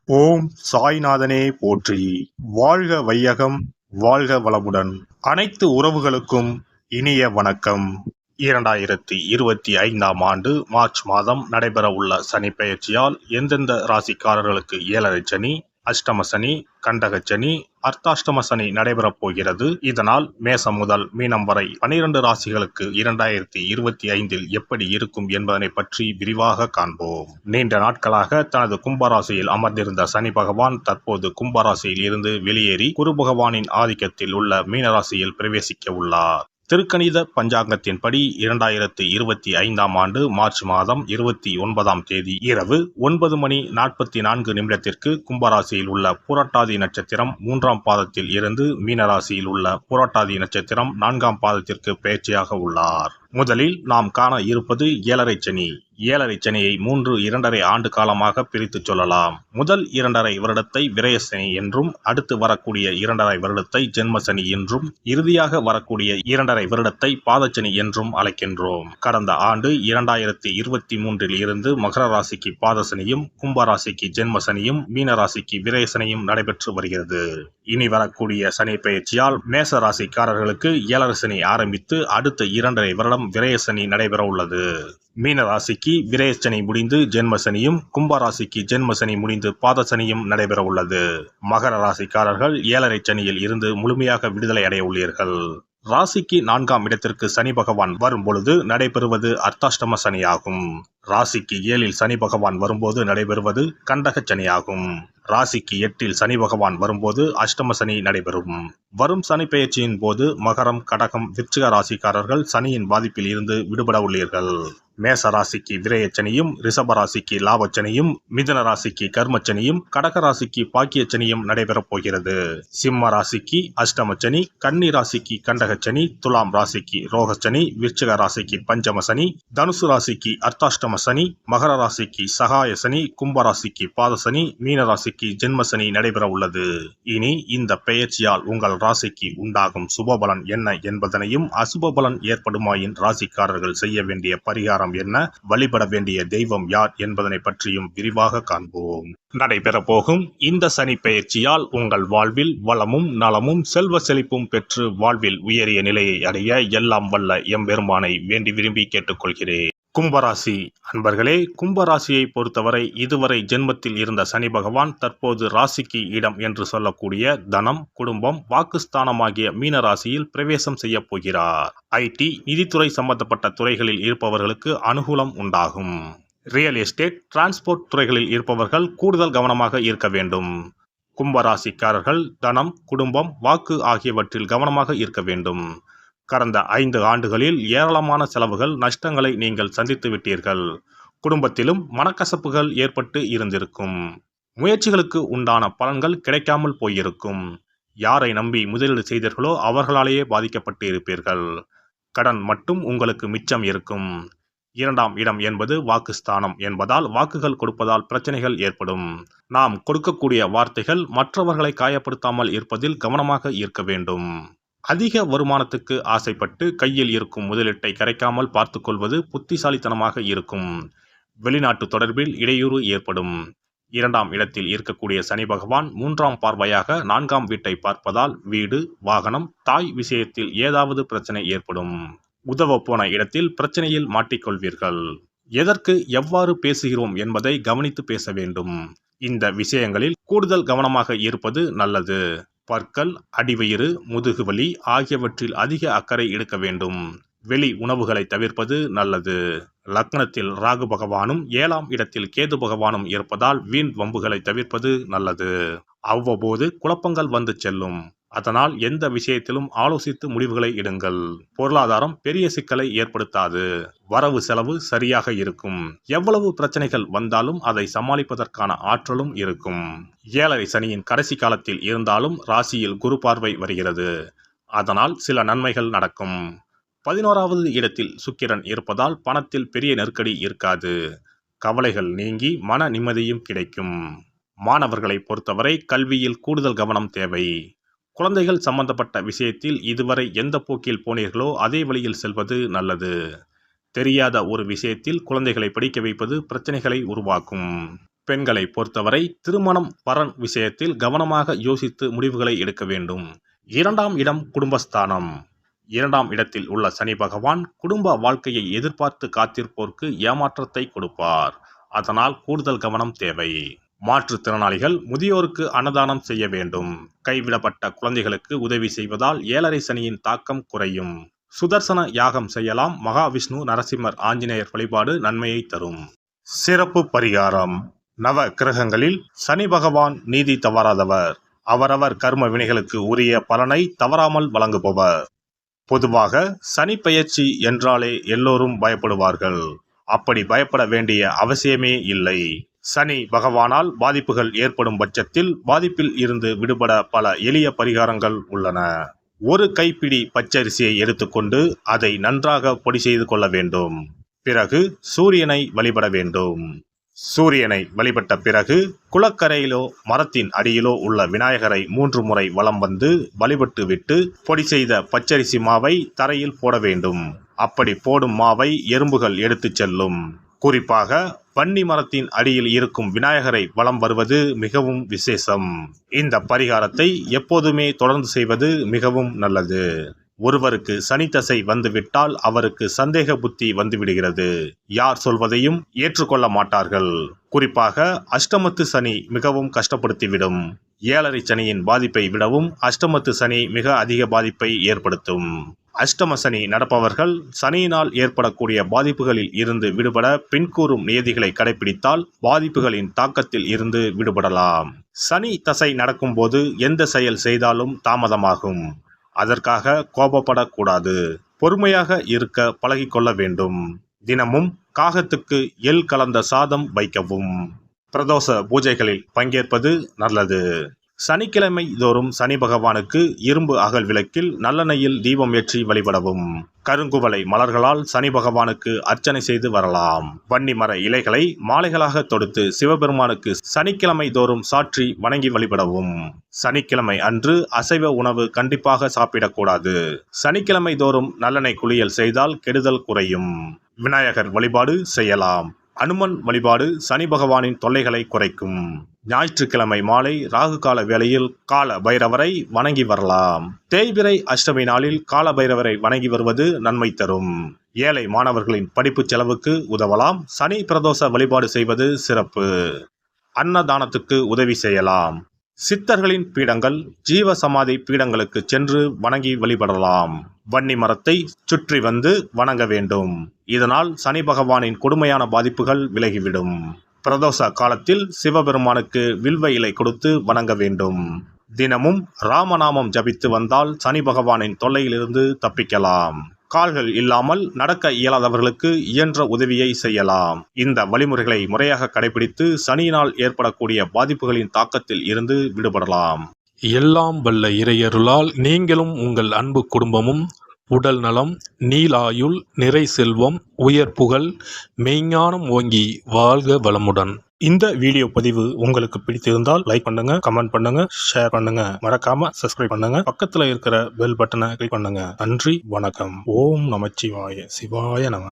ஓம் சாய்நாதனே போற்றி. வாழ்க வையகம், வாழ்க வளமுடன். அனைத்து உறவுகளுக்கும் இனிய வணக்கம். 2025ஆம் ஆண்டு மார்ச் மாதம் நடைபெறவுள்ள சனி பெயர்ச்சியால் எந்தெந்த ராசிக்காரர்களுக்கு ஏழரை சனி, அஷ்டம சனி, கண்டக சனி, அர்த்தாஷ்டம சனி நடைபெறப் போகிறது. இதனால் மேசம் முதல் மீனம் வரை 12 ராசிகளுக்கு 2025இல் எப்படி இருக்கும் என்பதனை பற்றி விரிவாக காண்போம். நீண்ட நாட்களாக தனது கும்பராசியில் அமர்ந்திருந்த சனி பகவான் தற்போது கும்பராசியில் இருந்து வெளியேறி குரு பகவானின் ஆதிக்கத்தில் உள்ள மீனராசியில் பிரவேசிக்க உள்ளார். திருக்கணித பஞ்சாங்கத்தின்படி 2025ஆம் ஆண்டு மார்ச் மாதம் 29ஆம் தேதி இரவு 9:44 கும்பராசியில் உள்ள புரட்டாதி நட்சத்திரம் 3ஆம் பாதத்தில் இருந்து மீனராசியில் உள்ள புரட்டாதி நட்சத்திரம் 4ஆம் பாதத்திற்கு பெயர்ச்சியாக உள்ளார். முதலில் நாம் காண இருப்பது ஏழரை சனி. ஏழரை சனியை 2.5 ஆண்டு காலமாக பிரித்து சொல்லலாம். முதல் 2.5 வருடத்தை விரயசனி என்றும், அடுத்து வரக்கூடிய 2.5 வருடத்தை ஜென்மசனி என்றும், இறுதியாக வரக்கூடிய 2.5 வருடத்தை பாதச்சனி என்றும் அழைக்கின்றோம். கடந்த ஆண்டு 2023இல் இருந்து மகர ராசிக்கு பாதசனியும், கும்பராசிக்கு ஜென்மசனியும், மீனராசிக்கு விரயசனியும் நடைபெற்று வருகிறது. இனி வரக்கூடிய சனி பெயர்ச்சியால் மேச ராசிக்காரர்களுக்கு ஏழரை சனி ஆரம்பித்து அடுத்த 2.5 வருடம் விரயசனி நடைபெற உள்ளது. மீன ராசிக்கு விரயசனி முடிந்து ஜென்மசனியும், கும்பராசிக்கு ஜென்மசனி முடிந்து பாதசனியும் நடைபெற உள்ளது. மகர ராசிக்காரர்கள் ஏழரை சனியில் இருந்து முழுமையாக விடுதலை அடைய உள்ளீர்கள். ராசிக்கு 4ஆம் இடத்திற்கு சனி பகவான் வரும் பொழுது நடைபெறுவது அர்த்தாஷ்டம சனியாகும். ராசிக்கு 7இல் சனி பகவான் வரும்போது நடைபெறுவது கண்டக சனியாகும். ராசிக்கு 8இல் சனி பகவான் வரும்போது அஷ்டம சனி நடைபெறும். வரும் சனி பெயர்ச்சியின் போது மகரம், கடகம், விருச்சிக ராசிக்காரர்கள் சனியின் பாதிப்பில் இருந்து விடுபட உள்ளீர்கள். மேச ராசிக்கு விரயச்சனியும், ரிஷப ராசிக்கு லாபச்சனியும், மிதுன ராசிக்கு கர்மச்சனியும், கடக ராசிக்கு பாக்கியச்சனியும் நடைபெறப் போகிறது. சிம்ம ராசிக்கு அஷ்டமச்சனி, கன்னி ராசிக்கு கண்டகச்சனி, துலாம் ராசிக்கு ரோகச்சனி, விருச்சிக ராசிக்கு பஞ்சம சனி, தனுசு ராசிக்கு அர்த்தாஷ்டம சனி, மகர ராசிக்கு சகாய சனி, கும்பராசிக்கு பாதசனி, மீன ராசிக்கு ஜென்மசனி நடைபெற உள்ளது. இனி இந்த பெயர்ச்சியால் உங்கள் ராசிக்கு உண்டாகும் சுபபலன் என்ன என்பதனையும், அசுபபலன் ஏற்படுமாயின் ராசிக்காரர்கள் செய்ய வேண்டிய பரிகாரம் என்ன, வழிபட வேண்டிய தெய்வம் யார் என்பதனை பற்றியும் விரிவாக காண்போம். நடைபெற போகும் இந்த சனி பெயர்ச்சியால் உங்கள் வாழ்வில் வளமும் நலமும் செல்வ செழிப்பும் பெற்று வாழ்வில் உயரிய நிலையை அடைய எல்லாம் வல்ல எம்பெருமானை வேண்டி விரும்பி கேட்டுக்கொள்கிறேன். கும்பராசி அன்பர்களே, கும்பராசியை பொறுத்தவரை இதுவரை ஜென்மத்தில் இருந்த சனி பகவான் தற்போது ராசிக்கு இடம் என்று சொல்லக்கூடிய தனம், குடும்பம், வாக்குஸ்தானமாகிய மீன ராசியில் பிரவேசம் செய்ய போகிறார். ஐடி, நிதித்துறை சம்பந்தப்பட்ட துறைகளில் இருப்பவர்களுக்கு அனுகூலம் உண்டாகும். ரியல் எஸ்டேட், டிரான்ஸ்போர்ட் துறைகளில் இருப்பவர்கள் கூடுதல் கவனமாக இருக்க வேண்டும். கும்பராசிக்காரர்கள் தனம், குடும்பம், வாக்கு ஆகியவற்றில் கவனமாக இருக்க வேண்டும். கடந்த 5 ஆண்டுகளில் ஏராளமான செலவுகள், நஷ்டங்களை நீங்கள் சந்தித்து விட்டீர்கள். குடும்பத்திலும் மனக்கசப்புகள் ஏற்பட்டு இருந்திருக்கும். முயற்சிகளுக்கு உண்டான பலன்கள் கிடைக்காமல் போயிருக்கும். யாரை நம்பி முதலீடு செய்தீர்களோ அவர்களாலேயே பாதிக்கப்பட்டு இருப்பீர்கள். கடன் மட்டும் உங்களுக்கு மிச்சம் இருக்கும். 2ஆம் இடம் என்பது வாக்குஸ்தானம் என்பதால் வாக்குகள் கொடுப்பதால் பிரச்சனைகள் ஏற்படும். நாம் கொடுக்கக்கூடிய வார்த்தைகள் மற்றவர்களை காயப்படுத்தாமல் இருப்பதில் கவனமாக இருக்க வேண்டும். அதிக வருமானத்துக்கு ஆசைப்பட்டு கையில் இருக்கும் முதலீட்டை கரைக்காமல் பார்த்துக்கொள்வது புத்திசாலித்தனமாக இருக்கும். வெளிநாட்டு தொடர்பில் இடையூறு ஏற்படும். 2ஆம் இடத்தில் இருக்கக்கூடிய சனி பகவான் 3ஆம் பார்வையாக 4ஆம் வீட்டை பார்ப்பதால் வீடு, வாகனம், தாய் விஷயத்தில் ஏதாவது பிரச்சனை ஏற்படும். உதவ போன இடத்தில் பிரச்சனையில் மாட்டிக்கொள்வீர்கள். எதற்கு எவ்வாறு பேசுகிறோம் என்பதை கவனித்து பேச வேண்டும். இந்த விஷயங்களில் கூடுதல் கவனமாக இருப்பது நல்லது. பற்கள், அடிவயிறு, முதுகுவலி ஆகியவற்றில் அதிக அக்கறை எடுக்க வேண்டும். வெளி உணவுகளை தவிர்ப்பது நல்லது. லக்னத்தில் ராகு பகவானும் 7ஆம் இடத்தில் கேது பகவானும் இருப்பதால் வீண் வம்புகளை தவிர்ப்பது நல்லது. அவ்வப்போது குழப்பங்கள் வந்து செல்லும். அதனால் எந்த விஷயத்திலும் ஆலோசித்து முடிவுகளை எடுங்கள். பொருளாதாரம் பெரிய சிக்கலை ஏற்படுத்தாது. வரவு செலவு சரியாக இருக்கும். எவ்வளவு பிரச்சனைகள் வந்தாலும் அதை சமாளிப்பதற்கான ஆற்றலும் இருக்கும். ஏழரை சனியின் கடைசி காலத்தில் இருந்தாலும் ராசியில் குரு பார்வை வருகிறது. அதனால் சில நன்மைகள் நடக்கும். 11வது இடத்தில் சுக்கிரன் இருப்பதால் பணத்தில் பெரிய நெருக்கடி இருக்காது. கவலைகள் நீங்கி மன நிம்மதியும் கிடைக்கும். மாணவர்களை பொறுத்தவரை கல்வியில் கூடுதல் கவனம் தேவை. குழந்தைகள் சம்பந்தப்பட்ட விஷயத்தில் இதுவரை எந்த போக்கில் போனீர்களோ அதே வழியில் செல்வது நல்லது. தெரியாத ஒரு விஷயத்தில் குழந்தைகளை படிக்க வைப்பது பிரச்சனைகளை உருவாக்கும். பெண்களை பொறுத்தவரை திருமணம் வரன் விஷயத்தில் கவனமாக யோசித்து முடிவுகளை எடுக்க வேண்டும். 2ஆம் இடம் குடும்பஸ்தானம். 2ஆம் இடத்தில் உள்ள சனி பகவான் குடும்ப வாழ்க்கையை எதிர்பார்த்து காத்திருப்போருக்கு ஏமாற்றத்தை கொடுப்பார். அதனால் கூடுதல் கவனம் தேவை. மாற்றுத்திறனாளிகள் முதியோருக்கு அன்னதானம் செய்ய வேண்டும். கைவிடப்பட்ட குழந்தைகளுக்கு உதவி செய்வதால் 7.5 சனியின் தாக்கம் குறையும். சுதர்சன யாகம் செய்யலாம். மகாவிஷ்ணு, நரசிம்மர், ஆஞ்சநேயர் வழிபாடு நன்மையை தரும். சிறப்பு பரிகாரம். நவ கிரகங்களில் சனி பகவான் நீதி தவறாதவர். அவரவர் கர்ம வினைகளுக்கு உரிய பலனை தவறாமல் வழங்குபவர். பொதுவாக சனி பெயர்ச்சி என்றாலே எல்லோரும் பயப்படுவார்கள். அப்படி பயப்பட வேண்டிய அவசியமே இல்லை. சனி பகவானால் பாதிப்புகள் ஏற்படும் பட்சத்தில் பாதிப்பில் இருந்து விடுபட பல எளிய பரிகாரங்கள் உள்ளன. ஒரு கைப்பிடி பச்சரிசியை எடுத்துக்கொண்டு அதை நன்றாக பொடி செய்து கொள்ள வேண்டும். பிறகு சூரியனை வழிபட வேண்டும். சூரியனை வழிபட்ட பிறகு குளக்கரையிலோ மரத்தின் அடியிலோ உள்ள விநாயகரை 3 முறை வலம் வந்து வழிபட்டு விட்டு பொடி செய்த பச்சரிசி மாவை தரையில் போட வேண்டும். அப்படி போடும் மாவை எறும்புகள் எடுத்து செல்லும். குறிப்பாக வன்னி மரத்தின் அடியில் இருக்கும் விநாயகரை வலம் வருவது மிகவும் விசேஷம். இந்த பரிகாரத்தை எப்போதுமே தொடர்ந்து செய்வது மிகவும் நல்லது. ஒருவருக்கு சனி தசை வந்துவிட்டால் அவருக்கு சந்தேக புத்தி வந்துவிடுகிறது. யார் சொல்வதையும் ஏற்றுக்கொள்ள மாட்டார்கள். குறிப்பாக அஷ்டமத்து சனி மிகவும் கஷ்டப்படுத்திவிடும். 7.5 சனியின் பாதிப்பை விடவும் அஷ்டமத்து சனி மிக அதிக பாதிப்பை ஏற்படுத்தும். அஷ்டம சனி நடப்பவர்கள் சனியினால் ஏற்படக்கூடிய பாதிப்புகளில் இருந்து விடுபட பின்கூறும் நியதிகளை கடைபிடித்தால் பாதிப்புகளின் தாக்கத்தில் இருந்து விடுபடலாம். சனி தசை நடக்கும்போது எந்த செயல் செய்தாலும் தாமதமாகும். அதற்காக கோபப்படக்கூடாது. பொறுமையாக இருக்க பழகிக்கொள்ள வேண்டும். தினமும் காகத்துக்கு எள் கலந்த சாதம் வைக்கவும். பிரதோஷ பூஜைகளில் பங்கேற்பது நல்லது. சனிக்கிழமை தோறும் சனி பகவானுக்கு இரும்பு அகல் விளக்கில் நல்லெண்ணெயில் தீபம் ஏற்றி வழிபடவும். கருங்குவளை மலர்களால் சனி பகவானுக்கு அர்ச்சனை செய்து வரலாம். வன்னி மர இலைகளை மாலைகளாக தொடுத்து சிவபெருமானுக்கு சனிக்கிழமை தோறும் சாற்றி வணங்கி வழிபடவும். சனிக்கிழமை அன்று அசைவ உணவு கண்டிப்பாக சாப்பிடக்கூடாது. சனிக்கிழமை தோறும் நல்லெண்ணெய் குளியல் செய்தால் கெடுதல் குறையும். விநாயகர் வழிபாடு செய்யலாம். அனுமன் வழிபாடு சனி பகவானின் தொல்லைகளை குறைக்கும். ஞாயிற்றுக்கிழமை மாலை ராகு கால வேளையில் கால பைரவரை வணங்கி வரலாம். தேய்பிறை அஷ்டமி நாளில் கால பைரவரை வணங்கி வருவது நன்மை தரும். ஏழை மாணவர்களின் படிப்பு செலவுக்கு உதவலாம். சனி பிரதோஷ வழிபாடு செய்வது சிறப்பு. அன்னதானத்துக்கு உதவி செய்யலாம். சித்தர்களின் பீடங்கள், ஜீவ சமாதி பீடங்களுக்கு சென்று வணங்கி வழிபடலாம். வன்னி மரத்தை சுற்றி வந்து வணங்க வேண்டும். இதனால் சனி பகவானின் கொடுமையான பாதிப்புகள் விலகிவிடும். பிரதோஷ காலத்தில் சிவபெருமானுக்கு வில்வ இலை கொடுத்து வணங்க வேண்டும். தினமும் ராமநாமம் ஜபித்து வந்தால் சனி பகவானின் தொல்லையிலிருந்து தப்பிக்கலாம். கால்கள் இல்லாமல் நடக்க இயலாதவர்களுக்கு இயன்ற உதவியை செய்யலாம். இந்த வழிமுறைகளை முறையாக கடைபிடித்து சனியினால் ஏற்படக்கூடிய பாதிப்புகளின் தாக்கத்தில் இருந்து விடுபடலாம். எல்லாம் வல்ல இறையருளால் நீங்களும் உங்கள் அன்பு குடும்பமும் உடல் நலம், நீலாயுள், நிறை செல்வம், உயர் புகழ், மெய்ஞானம் ஓங்கி வாழ்க வளமுடன். இந்த வீடியோ பதிவு உங்களுக்கு பிடித்திருந்தால் லைக் பண்ணுங்க, கமெண்ட் பண்ணுங்க, ஷேர் பண்ணுங்க. மறக்காம சப்ஸ்கிரைப் பண்ணுங்க. பக்கத்துல இருக்கிற பெல் பட்டனை கிளிக் பண்ணுங்க. நன்றி, வணக்கம். ஓம் நமச்சிவாய. சிவாய நம.